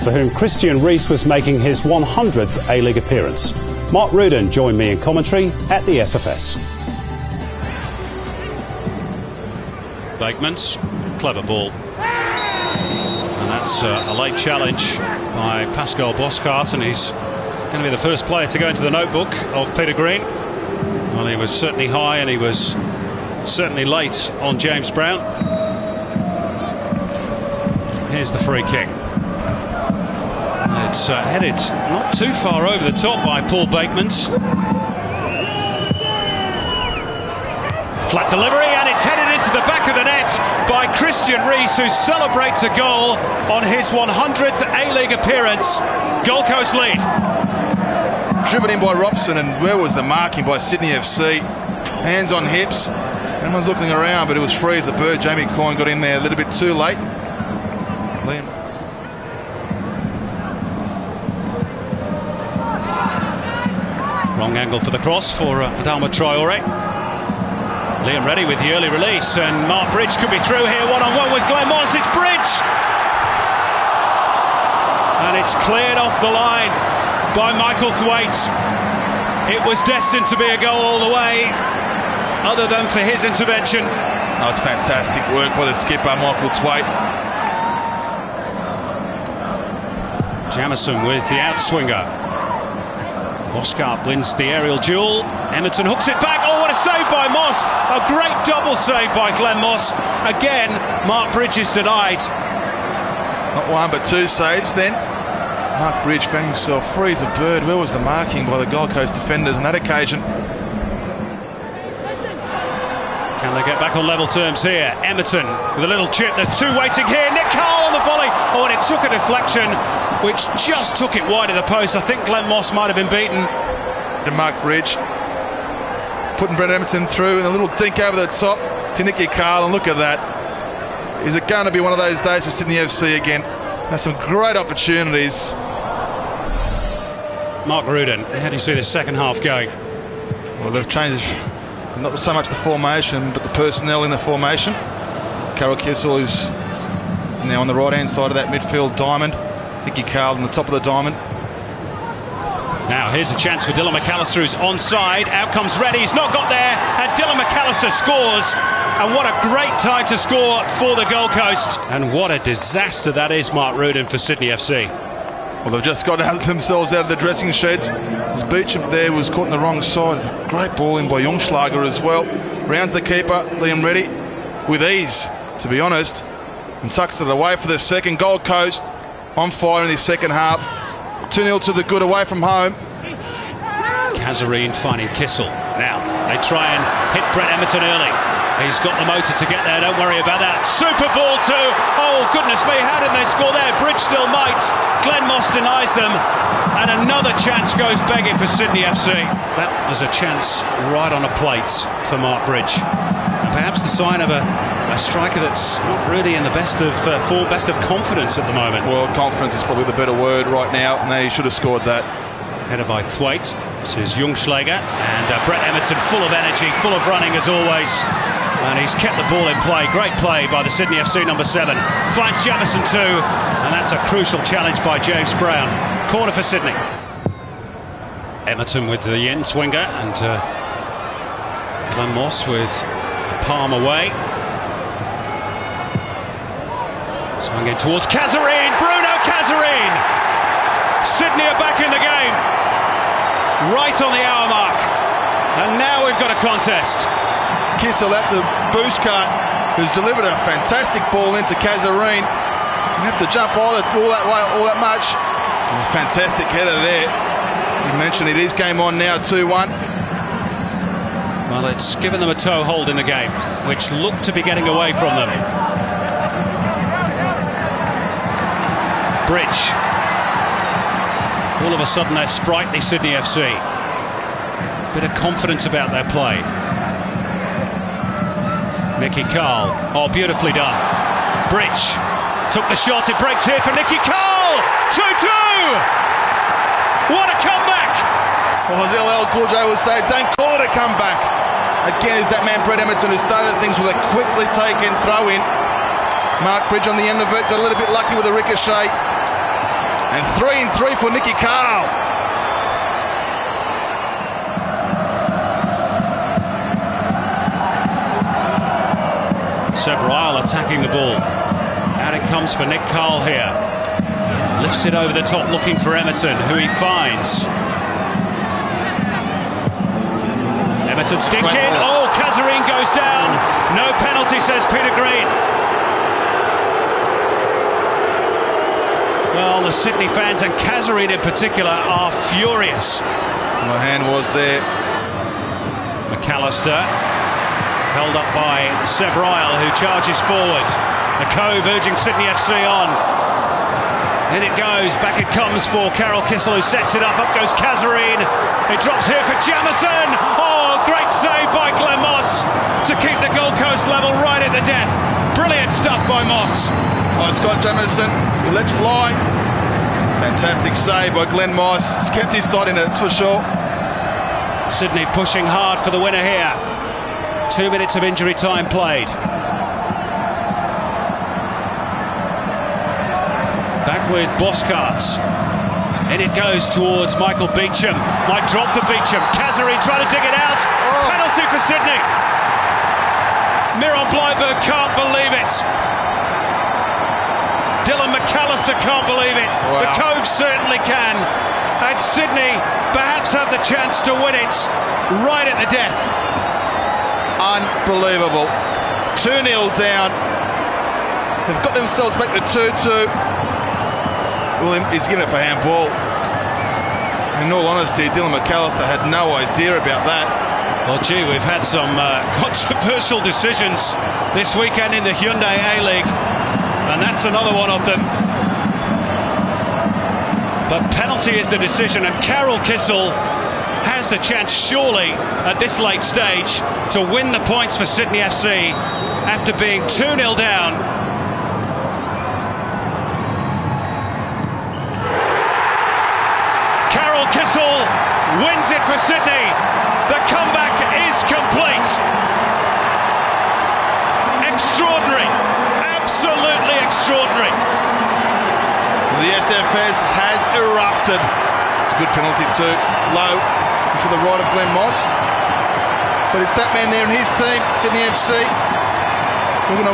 for whom Christian Rees was making his 100th A-League appearance. Mark Rudin joined me in commentary at the SFS. Bakeman's clever ball. And that's a late challenge by Pascal Boskart, and he's going to be the first player to go into the notebook of Peter Green. Well, he was certainly high and he was certainly late on James Brown. Here's the free kick. It's headed not too far over the top by Paul Bakeman's. Flat delivery, and it's headed into the back of the net by Christian Rees, who celebrates a goal on his 100th A-League appearance. Gold Coast lead. Driven in by Robson, and where was the marking by Sydney FC? Hands on hips. Everyone's looking around, but it was free as a bird. Jamie Coyne got in there a little bit too late. Liam. Wrong angle for the cross for Adama Traore. Liam ready with the early release, and Mark Bridge could be through here one-on-one with Glenn Moss. It's Bridge! And it's cleared off the line by Michael Thwaite. It was destined to be a goal all the way, other than for his intervention. Oh, it's fantastic work by the skipper, Michael Thwaite. Jamison with the outswinger. Boskart wins the aerial duel. Emerton hooks it back. Oh, what a save by Moss. A great double save by Glenn Moss. Again, Mark Bridge is denied. Not one, but two saves then. Mark Bridge found himself free as a bird. Where was the marking by the Gold Coast defenders on that occasion? Can they get back on level terms here? Emerton with a little chip. There's two waiting here. Nick Carle on the volley. Oh, and it took a deflection, which just took it wide of the post. I think Glenn Moss might have been beaten. To Mark Bridge, putting Brett Emerton through, and a little dink over the top to Nicky Carle, and look at that. Is it going to be one of those days for Sydney FC again? There's some great opportunities. Mark Rudin, how do you see the second half going? Well, they've changed not so much the formation, but the personnel in the formation. Carle Kisel is now on the right-hand side of that midfield diamond. Nicky Carle on the top of the diamond. Now here's a chance for Dylan Macallister, who's onside. Out comes Reddy, he's not got there, and Dylan Macallister scores. And what a great time to score for the Gold Coast. And what a disaster that is, Mark Rudin, for Sydney FC. Well, they've just got themselves out of the dressing sheds. As Beecham there was caught on the wrong side. It's a great ball in by Jungschlager as well. Rounds the keeper, Liam Reddy, with ease, to be honest, and tucks it away for the second. Gold Coast on fire in the second half. 2-0 to the good away from home. Cazarine finding Kisel. Now they try and hit Brett Emerton early. He's got the motor to get there, don't worry about that. Super ball too. Oh, goodness me, how did they score there? Bridge still might. Glenn Moss denies them. And another chance goes begging for Sydney FC. That was a chance right on a plate for Mark Bridge. And perhaps the sign of a striker that's not really in the best of form, best of confidence at the moment. Well, confidence is probably the better word right now, and he should have scored that. Header by Thwaite. This is Jungschlager, and Brett Emerton full of energy, full of running as always. And he's kept the ball in play. Great play by the Sydney FC number 7. Finds Jamison too, and that's a crucial challenge by James Brown. Corner for Sydney. Emerton with the in swinger, and Glenn Moss with the palm away. Swinging towards Cazarine. Bruno Cazarine. Sydney are back in the game. Right on the hour mark. And now we've got a contest. Kisel out to Boskart, who's delivered a fantastic ball into Cazarine. You have to jump all that way, all that much. And a fantastic header there. As you mentioned, it is game on now, 2-1. Well, it's given them a toe hold in the game, which looked to be getting away from them. Bridge. All of a sudden, they're sprightly Sydney FC. Bit of confidence about their play. Nicky Carle. Oh, beautifully done. Bridge took the shot. It breaks here for Nicky Carle. 2-2. What a comeback. Well, as LL Cool J would say, don't call it a comeback. Again, is that man Brett Emerton, who started things with a quickly taken throw in. Mark Bridge on the end of it. Got a little bit lucky with a ricochet. And 3-3 for Nicky Carle. Seb Ryle attacking the ball. Out it comes for Nick Carle here. Lifts it over the top looking for Emerton, who he finds. Emerton's dinking. Oh, Cazarine goes down. No penalty, says Peter Green. Well, the Sydney fans and Cazarine in particular are furious. My hand was there. Macallister held up by Seb Ryle, who charges forward. The Cove urging Sydney FC on. In it goes, back it comes for Carle Kisel, who sets it up. Up goes Cazarine. It drops here for Jamison. Oh, great save by Glenn Moss to keep the Gold Coast level right at the death. Brilliant stuff by Moss. Oh, Scott Jamison, he lets fly. Fantastic save by Glenn Moss. He's kept his side in it, that's for sure. Sydney pushing hard for the winner here. 2 minutes of injury time played. Back with Boscarts. In it goes towards Michael Beecham. Might drop for Beecham. Cazarine trying to dig it out. Oh. Penalty for Sydney. Miron Bleiberg can't believe it. Dylan Macallister can't believe it. Wow. The Cove certainly can. And Sydney perhaps have the chance to win it right at the death. Unbelievable. 2-0 down. They've got themselves back to 2-2. Well, he's given it for handball. In all honesty, Dylan Macallister had no idea about that. Well, gee, we've had some controversial decisions this weekend in the Hyundai A-League, and that's another one of them. But penalty is the decision, and Carle Kisel has the chance, surely, at this late stage, to win the points for Sydney FC after being 2-0 down. Kisel wins it for Sydney. The comeback is complete. Extraordinary. Absolutely extraordinary. The SFS has erupted. It's a good penalty too. Low to the right of Glenn Moss. But it's that man there in his team, Sydney FC. We're going to